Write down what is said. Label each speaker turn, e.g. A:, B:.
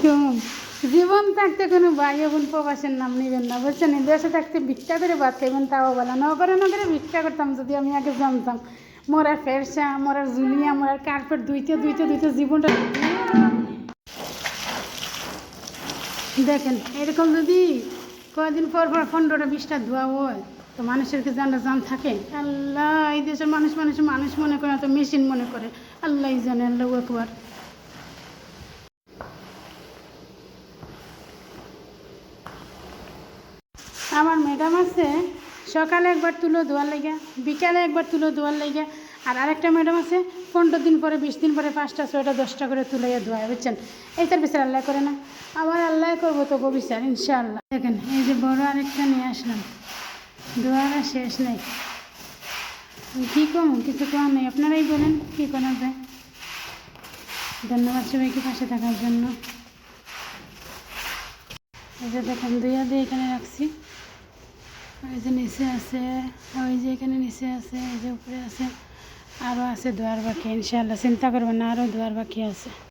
A: কম জীবন থাকতে কোনো ভাই বোন প্রবাসের নাম নেবেন না, বুঝছেন? দেশে থাকতে ভিক্ষা করে ভাত খাইবেন, তাও বলা নগরে নগরে ভিক্ষা করতাম যদি আমি আগে জানতাম। মরার ফেরসা, মরার জুলিয়া, মরার কার্পেট দুইতে দুইতে দুইতে জীবনটা দেখেন। এরকম যদি কয়েকদিন পর পর 15টা 20টা ধোয়া হয় তো মানুষের কি জানা জান থাকে? আল্লাহ, এই দেশের মানুষ মানুষ মনে করে না তো মেশিন মনে করে। আল্লাহ জানে, আল্লাহু আকবার। আমার ম্যাডাম আছে সকালে একবার তুলো ধোয়ার লেগে, বিকালে একবার তুলো ধোয়ার লেগে, আর আরেকটা ম্যাডাম আছে 15 দিন পরে 20 দিন পরে 5টা 6টা 10টা করে তুলাইয়া ধোয়ায়, বুঝছেন? এইটার বিচার আল্লাহ করে না, আমার আল্লাহ করবো তো বিচার ইনশাআল্লাহ। দেখেন এই যে বড় আরেকটা নিয়ে আসলাম, ধোয়ার আর শেষ নেই। কী কম, কিছু কম নেই, আপনারাই বলেন কী করা যায়। ধন্যবাদ সবাইকে পাশে থাকার জন্য। এই যে দেখেন দুইয়া দিয়ে এখানে রাখছি, ওই যে নিচে আছে, ওই যে এখানে নিচে আছে, এই যে উপরে আছে, আরও আছে ধোয়ার বাকি। ইনশাআল্লাহ চিন্তা করবেন না, আরও ধোয়ার বাকি আছে।